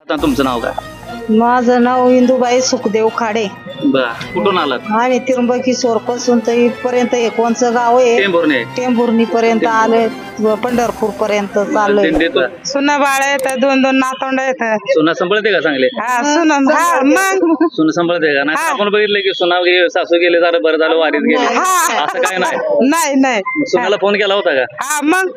आता तुमचं नाव काय? माझं नाव इंदुबाई सुखदेव खाडे. बर, कुठून आलात? आम्ही त्र्यंबकेश्वर पासून तर इथपर्यंत हे कोणचं गाव आहे? टेंभुर्णी. टेंभुर्णी पर्यंत आले, पंढरपूर पर्यंत चाललोय. दिंडीतून सुना बाळ येत, दोन दोन नातवंड येत. सुना सांभाळते का चांगले? सुना मग सुना सांभाळते का? नाही आपण बघितलं की सुना सासू गेले जरा बरं झालं वारीत गेले, असं काय नाही. नाही नाही सुनाला फोन केला होता का? हा मग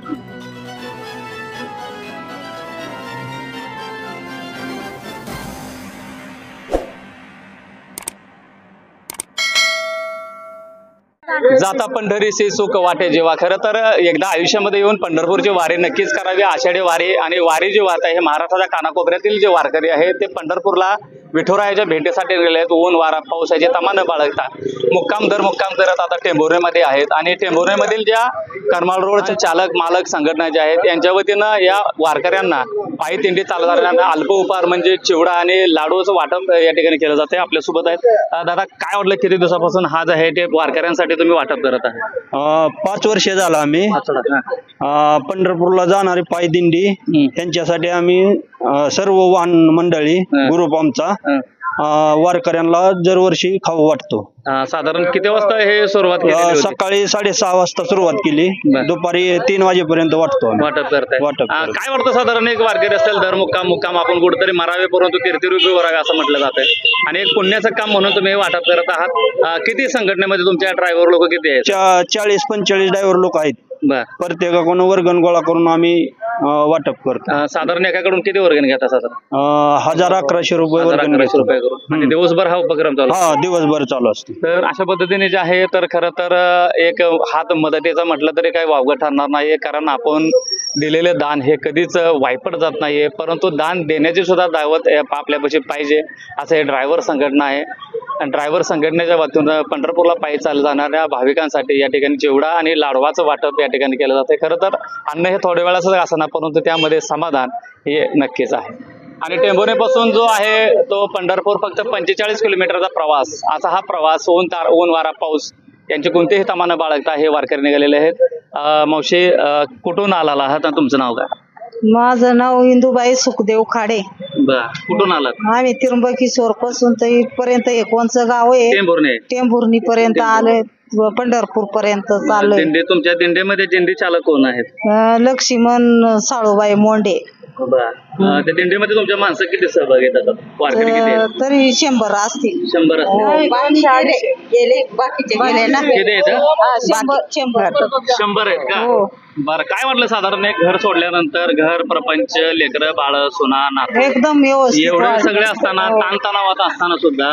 जाता पंढरीचे सुख वाटे जेव्हा. खरं तर एकदा आयुष्यामध्ये येऊन पंढरपूरची वारी नक्कीच करावी. आषाढी वारी आणि वारी जी वाहत आहे हे महाराष्ट्राच्या कानाकोपऱ्यातील जे वारकरी आहेत ते पंढरपूरला विठुरायाच्या भेटीसाठी गेले आहेत. ऊन वारा पावसाची तमा न बाळगता मुक्काम दर मुक्काम करत आता टेंभुर्णीमध्ये आहेत. आणि टेंभुर्णीमधील ज्या करमाळ रोडचे चालक मालक संघटना ज्या आहेत यांच्या वतीनं या वारकऱ्यांना पायी दिंडी चालवणाऱ्यांना अल्प उपहार म्हणजे चिवडा आणि लाडूचं वाटप या ठिकाणी केलं जाते. आपल्यासोबत आहेत दादा, काय वाटलं किती दिवसापासून हा जे आहे ते वारकऱ्यांसाठी तुम्ही वाटप करत आहे? 5 वर्ष झालं आम्ही पंढरपूरला जाणारी पायी दिंडी त्यांच्यासाठी आम्ही सर्व वाहन मंडळी ग्रुप आमचा वारकऱ्यांना दरवर्षी खाऊ वाटतो. साधारण किती वाजता हे सुरुवात केली? सकाळी 6:30 वाजता सुरुवात केली, दुपारी 3 वाजेपर्यंत वाटतो वाटप करताय. वाटप काय वाटतं साधारण एक वारकरी असेल दर मुक्काम आपण कुठेतरी मरावे परंतु कीर्तिरूपी वरावे असं म्हटलं जातंय आणि एक पुण्याचं काम म्हणून तुम्ही वाटप करत आहात. किती संघटनेमध्ये तुमच्या ड्रायव्हर लोक किती आहेत? 40-45 ड्रायव्हर लोक आहेत. बर, प्रत्येकाकडून वर्गण गोळा करून आम्ही वाटप करतो. साधारण एकाकडून किती वर्गण घेता? साधारण 1000-1100 रुपये वर्गण 1100 रुपये करून. आणि दिवसभर हा उपक्रम चालू? दिवसभर चालू असतो. तर अशा पद्धतीने जे आहे तर खरं तर एक हात मदतीचा म्हटलं तरी काही वावगं ठरणार नाहीये, कारण आपण दिलेले दान हे कधीच वायपट जात नाहीये, परंतु दान देण्याची सुद्धा दावत आपल्यापाशी पाहिजे असं हे ड्रायव्हर संघटना आहे. आणि ड्रायव्हर संघटनेच्या वतीन पंढरपूरला पायी चालत जाणाऱ्या भाविकांसाठी या ठिकाणी चिवडा आणि लाडवाचं वाटप या ठिकाणी केलं जाते. खरं तर अन्न हे थोड्या वेळाच असणार, परंतु त्यामध्ये समाधान हे नक्कीच आहे. आणि टेंभुर्णीपासून जो आहे तो पंढरपूर फक्त 45 किलोमीटरचा प्रवास. असा हा प्रवास ऊन वारा पाऊस यांची कोणतेही तमा न बाळगता हे वारकरी निघालेले आहेत. मावशी, कुठून आला आहात? तुमचं नाव काय? माझं नाव इंदुबाई सुखदेव खाडे. बर, कुठून आलात? आम्ही त्र्यंबकेश्वर पासून तर इथपर्यंत हे कोणचं गाव आहे? टेंभुर्णी. टेंभुर्णी पर्यंत आले, पंढरपूर पर्यंत चाललोय. तुमच्या दिंडीमध्ये दिंडी चालक कोण आहेत? लक्ष्मण साळूबाई मोंडे. त्या दिंडीमध्ये तुमच्या माणसं किती सहभागी येतात? वारकरी किती आहेत? तरी 100 असतील. 100 असतील. बाकीचे गेले ना. किती आहेत? 100 आहेत का? हो. बरं, काय वाटलं साधारण एक घर सोडल्यानंतर घर प्रपंच लेकरं बाळ सुना नातू एकदम व्यवस्थित एवढे वाटलं. सगळे असताना ताणतणावात असताना सुद्धा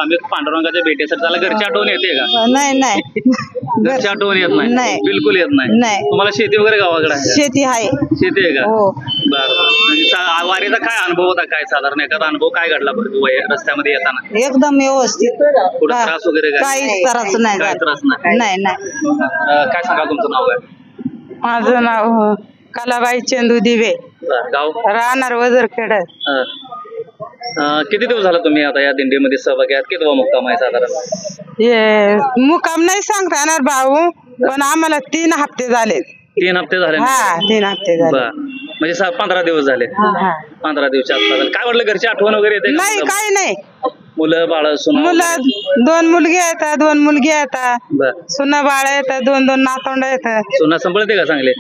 आम्ही पांडुरंगाच्या भेटीसाठी त्याला घरची आठवण येते का? नाही नाही घरची आठवण येत नाही? नाही. बिलकुल येत नाही. नाही. तुम्हाला शेती वगैरे गावाकडे आहे? शेती आहे. शेती आहे का? हो. बरं, वारीचा काय अनुभव होता? काय साधारण एखादा अनुभव काय घडला बरं रस्त्यामध्ये येताना? एकदम व्यवस्थित. पुढे त्रास वगैरे काय? काहीच त्रास नाही काय झाला. त्रास नाही? नाही नाही. काय सांगा तुमचं नाव काय? माझं नाव कलाबाई चंदू दिवे, गाव? राहणार वजरखेड. किती दिवस झाला तुम्ही आता या दिंडीमध्ये सहभागी आहात? कितवा मुक्काम आहे साधारण? हे मुक्काम नाही सांगता येणार भाऊ, पण आम्हाला 3 हप्ते झाले. 3 हप्ते झाले? हा, 3 हप्ते झाले. बरं, म्हणजे 15 दिवस झाले. हा. 15 दिवसात काय वाटलं? घरची आठवण वगैरे येते का? नाही, काही नाही. मुलं बाळ सुना? मुलं 2 मुलगी आहेत, 2 मुलगी आहेत. बरं, सुना बाळ येतात, 2 नातवंड येतात. सुना सांभाळते का चांगले?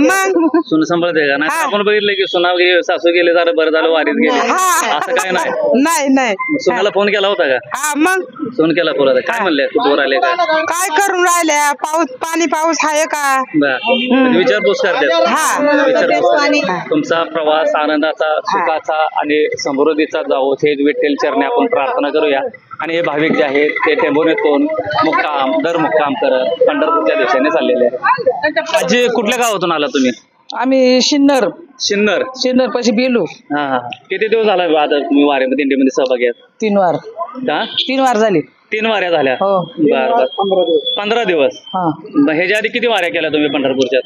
मग सुना सांभाळते का? नाही आपण बघितलं की सुना सासू गेले जरा बरं झालं वारीत गेले, असं काय नाही? नाही नाही. सुनाला फोन केला होता का? हा, मग फोन केला परत. काय म्हणले? कुठवर आले का? काय करून राहिल्या? पाऊस आहे का? बरं, विचारपूस करतात. हा. विचारपूस. तुमचा प्रवास आनंदाचा, सुखाचा आणि समृद्धीचा जावो हे विठ्ठल चरणी आपण प्रार्थना करूया. आणि हे भाविक जे आहेत ते टेंभुर्णीतून दर मुक्काम करत पंढरपूरच्या दिशेने चाललेले आहेत. आजी, कुठल्या गावातून आला तुम्ही? आम्ही शिन्नर शिन्नर पाशी गेलो. हा. किती दिवस झाला आता तुम्ही वारीमध्ये दिंडीमध्ये सहभागी आहात? 3 वार. का? 3 वार झाले. 3 वाऱ्या झाल्या? हो. बरं. 15 दिवस. ह्याच्या आधी किती वाऱ्या केल्या तुम्ही पंढरपूरच्या?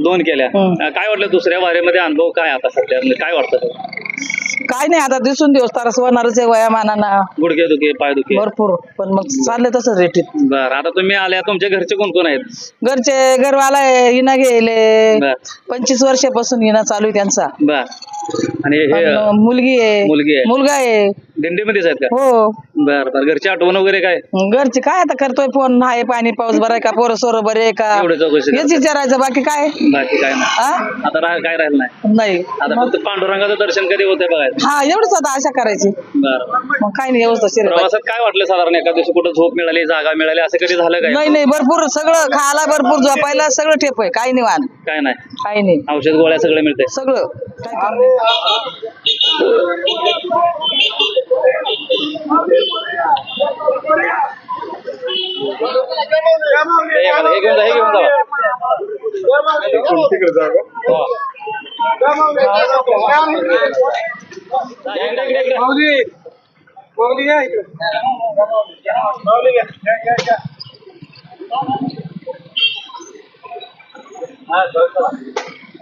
2 केल्या. काय वाटलं दुसऱ्या वाऱ्यामध्ये अनुभव काय आता सध्या? काय वाटतं? काय नाही आता दिसून दिवस तारस होणारच आहे वयामानानं गुडघे दुखे पाय दुखे भरपूर पण मग चालले तसं रेटीत बर आता तुम्ही आल्या तुमच्या घरचे कोण कोण आहेत घरचे घरवाला आहे हिना गेले बर 25 वर्षापासून हिना चालू आहे त्यांचा बर आणि हे आणि मुलगी आहे मुलगी आहे. मुलगा आहे दिंडीमध्येच आहेत का हो बर बर घरची आठवण वगैरे काय घरचे काय आता करतोय फोन आहे पाणी पाऊस बरं आहे का पोरं सोरं बरे आहे का एवढं चौकशी हेच विचारायचं बाकी काय बाकी काय नाही हा आता काय राहिलं नाही नाही आता फक्त पांडुरंगाचं दर्शन कधी होतंय बघायचं हा एवढंच आता आशा करायची बर मग काय नाही व्यवस्था शिरत प्रवासात काय वाटलं साधारण एका दिवशी कुठं झोप मिळाली जागा मिळाली असं कधी झालं काय नाही नाही भरपूर सगळं खायला भरपूर झोपायला सगळं ठेप आहे काही नाही वाण काय नाही काही नाही औषध गोळ्या सगळं मिळतंय सगळं काय काम नाही. हे घेऊन जा इकडे